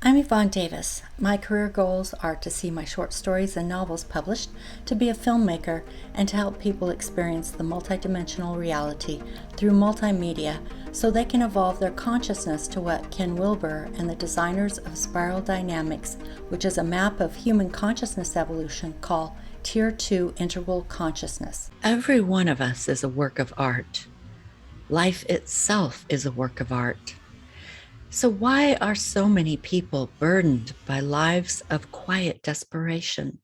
I'm Yvonne Davis. My career goals are to see my short stories and novels published, to be a filmmaker, and to help people experience the multidimensional reality through multimedia so they can evolve their consciousness to what Ken Wilber and the designers of Spiral Dynamics, which is a map of human consciousness evolution, call Tier 2 Integral Consciousness. Every one of us is a work of art. Life itself is a work of art. So why are so many people burdened by lives of quiet desperation?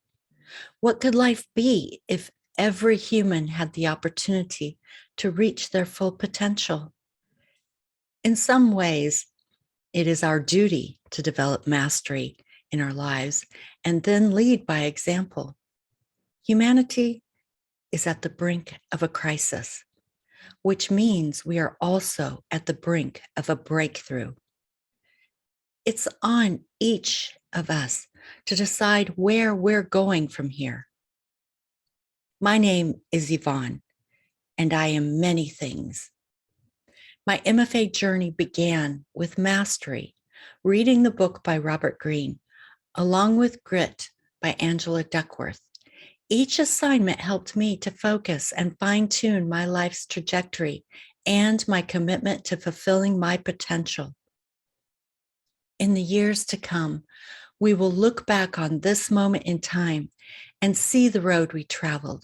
What could life be if every human had the opportunity to reach their full potential? In some ways, it is our duty to develop mastery in our lives and then lead by example. Humanity is at the brink of a crisis, which means we are also at the brink of a breakthrough. It's on each of us to decide where we're going from here. My name is Yvonne, and I am many things. My MFA journey began with mastery, reading the book by Robert Greene, along with Grit by Angela Duckworth. Each assignment helped me to focus and fine-tune my life's trajectory and my commitment to fulfilling my potential. In the years to come, we will look back on this moment in time and see the road we traveled.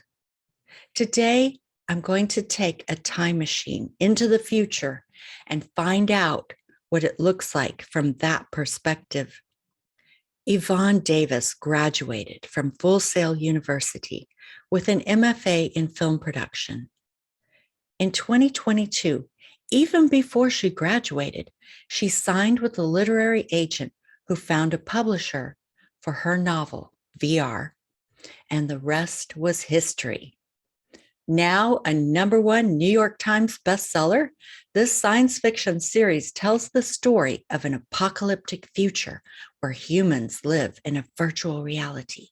Today, I'm going to take a time machine into the future and find out what it looks like from that perspective. Yvonne Davis graduated from Full Sail University with an MFA in film production. In 2022, even before she graduated, she signed with a literary agent who found a publisher for her novel, VR, and the rest was history. Now a #1 New York Times bestseller, this science fiction series tells the story of an apocalyptic future where humans live in a virtual reality.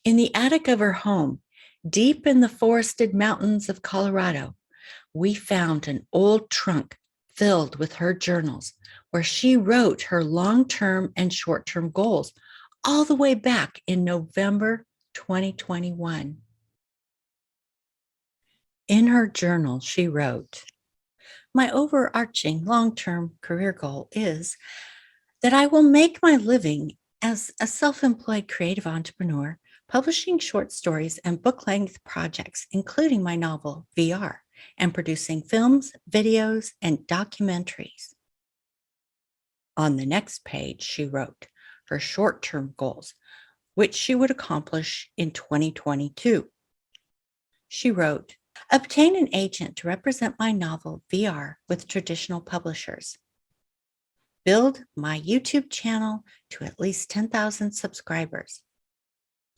In the attic of her home, deep in the forested mountains of Colorado, we found an old trunk filled with her journals where she wrote her long-term and short-term goals all the way back in November 2021. In her journal, she wrote, "My overarching long-term career goal is that I will make my living as a self-employed creative entrepreneur, publishing short stories and book-length projects, including my novel, VR, and producing films, videos, and documentaries." On the next page, she wrote her short-term goals, which she would accomplish in 2022. She wrote, "Obtain an agent to represent my novel, VR, with traditional publishers. Build my YouTube channel to at least 10,000 subscribers.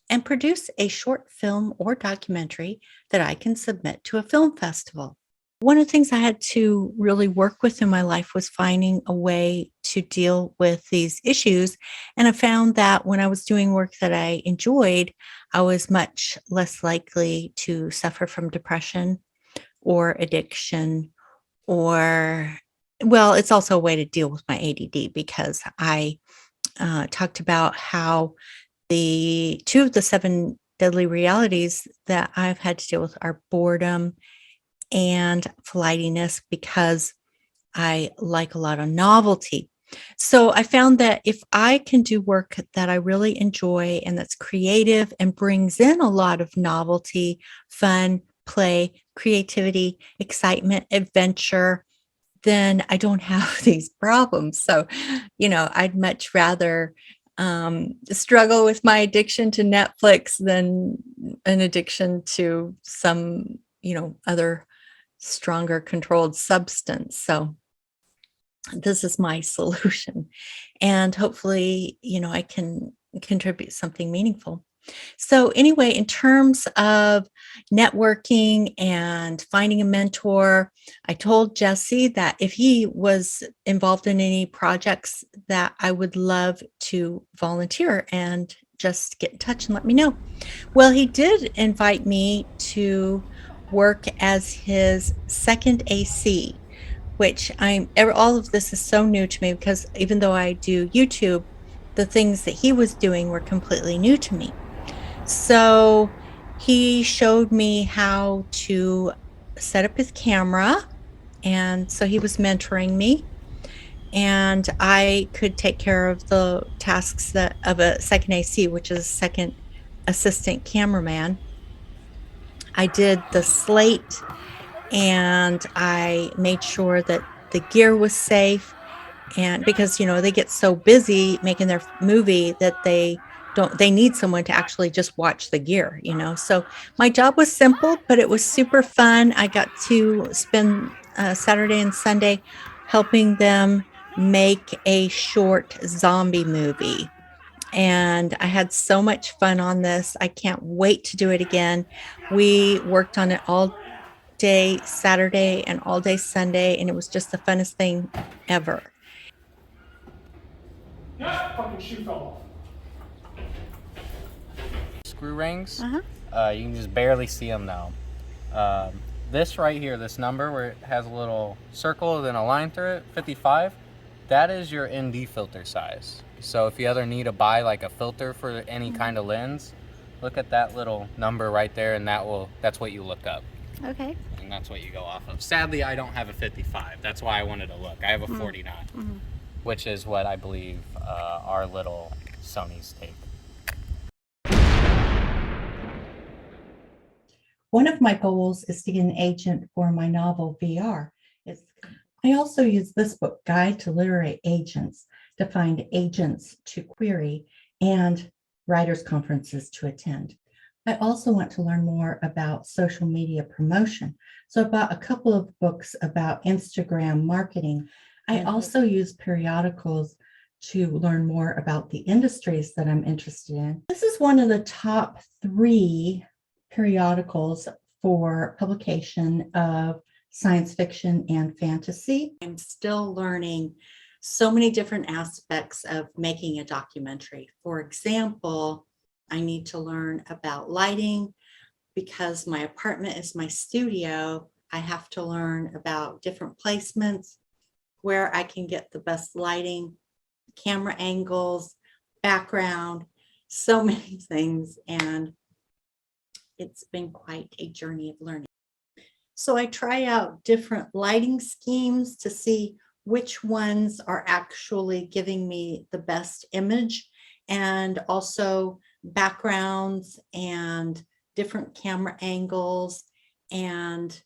And produce a short film or documentary that I can submit to a film festival." One of the things I had to really work with in my life was finding a way to deal with these issues. And I found that when I was doing work that I enjoyed, I was much less likely to suffer from depression or addiction or, well, it's also a way to deal with my ADD because I talked about how the two of the 7 deadly realities that I've had to deal with are boredom and flightiness because I like a lot of novelty. So I found that if I can do work that I really enjoy and that's creative and brings in a lot of novelty, fun, play, creativity, excitement, adventure, then I don't have these problems. So, I'd much rather struggle with my addiction to Netflix than an addiction to some, other stronger controlled substance. So this is my solution. And hopefully, I can contribute something meaningful. So anyway, in terms of networking and finding a mentor, I told Jesse that if he was involved in any projects that I would love to volunteer and just get in touch and let me know. Well, he did invite me to work as his second AC, which all of this is so new to me because even though I do YouTube, the things that he was doing were completely new to me. So he showed me how to set up his camera. And so he was mentoring me, and I could take care of the tasks that of a second AC, which is second assistant cameraman. I did the slate, and I made sure that the gear was safe. And because, they get so busy making their movie that they need someone to actually just watch the gear. So my job was simple, but it was super fun. I got to spend Saturday and Sunday helping them make a short zombie movie. And I had so much fun on this. I can't wait to do it again. We worked on it all day Saturday and all day Sunday, and it was just the funnest thing ever. Fucking shoe fell screw rings. You can just barely see them now. This right here, this number where it has a little circle then a line through it, 55, that is your ND filter size. So if you ever need to buy like a filter for any kind of lens, look at that little number right there, and that's what you look up. Okay. And that's what you go off of. Sadly, I don't have a 55. That's why I wanted to look. I have a 49, which is what I believe our little Sonys take. One of my goals is to get an agent for my novel VR. I also use this book, Guide to Literary Agents, to find agents to query and writers' conferences to attend. I also want to learn more about social media promotion. So I bought a couple of books about Instagram marketing. I also use periodicals to learn more about the industries that I'm interested in. This is one of the top 3 periodicals for publication of science fiction and fantasy. I'm still learning so many different aspects of making a documentary. For example, I need to learn about lighting. Because my apartment is my studio, I have to learn about different placements, where I can get the best lighting, camera angles, background, so many things. And it's been quite a journey of learning. So I try out different lighting schemes to see which ones are actually giving me the best image, and also backgrounds and different camera angles and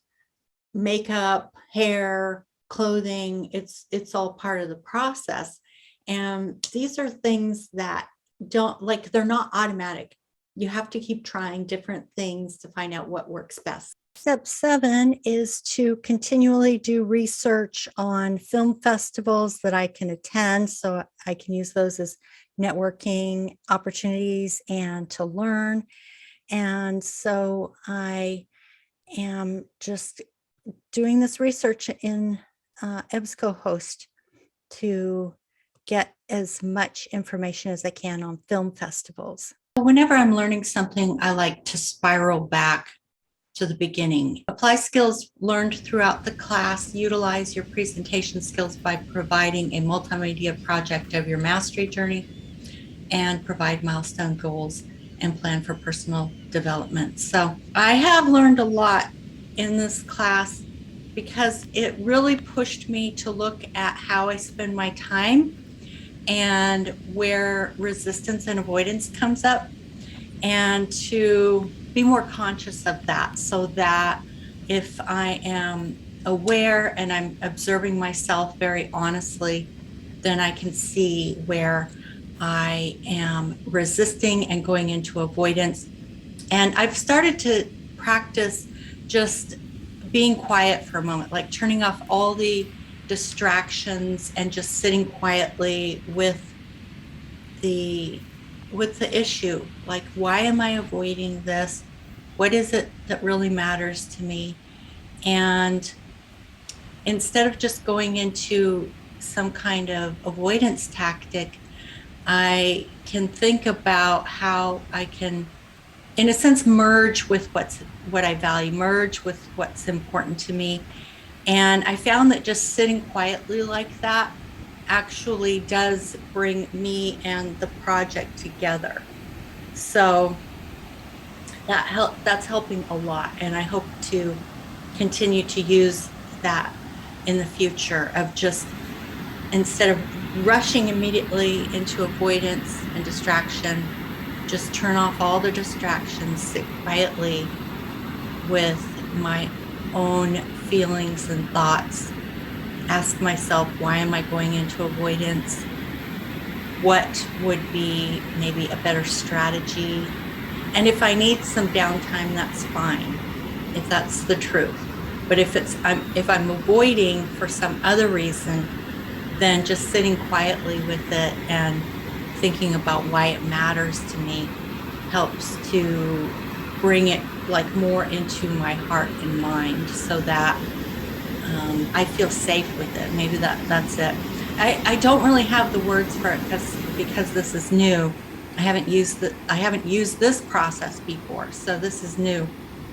makeup, hair, clothing. It's all part of the process. And these are things that they're not automatic. You have to keep trying different things to find out what works best. Step 7 is to continually do research on film festivals that I can attend, so I can use those as networking opportunities and to learn. And so I am just doing this research in EBSCO-host to get as much information as I can on film festivals. Whenever I'm learning something, I like to spiral back to the beginning. Apply skills learned throughout the class. Utilize your presentation skills by providing a multimedia project of your mastery journey, and provide milestone goals and plan for personal development. So I have learned a lot in this class because it really pushed me to look at how I spend my time and where resistance and avoidance comes up, and to be more conscious of that, so that if I am aware and I'm observing myself very honestly, then I can see where I am resisting and going into avoidance. And I've started to practice just being quiet for a moment, like turning off all the distractions and just sitting quietly with the issue. Like, why am I avoiding this? What is it that really matters to me? And instead of just going into some kind of avoidance tactic, I can think about how I can, in a sense, merge with what I value, merge with what's important to me. And I found that just sitting quietly like that actually does bring me and the project together. So that's helping a lot, and I hope to continue to use that in the future, of just, instead of rushing immediately into avoidance and distraction, just turn off all the distractions, sit quietly with my own feelings and thoughts, ask myself, why am I going into avoidance? What would be maybe a better strategy? And if I need some downtime, that's fine, if that's the truth. But if I'm avoiding for some other reason, then just sitting quietly with it and thinking about why it matters to me helps to bring it like more into my heart and mind, so that I feel safe with it. Maybe that's it. I don't really have the words for it because this is new. I haven't used this process before, so this is new.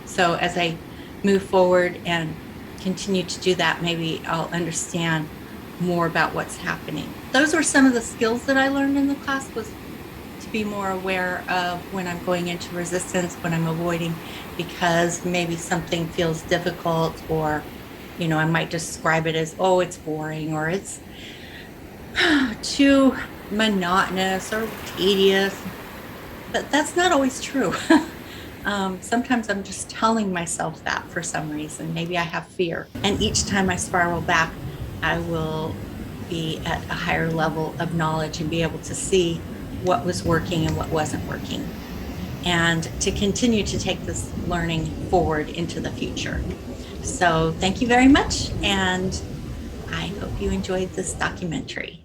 So as I move forward and continue to do that, maybe I'll understand more about what's happening. Those were some of the skills that I learned in the class, was to be more aware of when I'm going into resistance, when I'm avoiding because maybe something feels difficult, or I might describe it as, oh, it's boring, or it's too monotonous or tedious. But that's not always true. Sometimes I'm just telling myself that for some reason. Maybe I have fear. And each time I spiral back, I will be at a higher level of knowledge and be able to see what was working and what wasn't working, and to continue to take this learning forward into the future. So thank you very much, and I hope you enjoyed this documentary.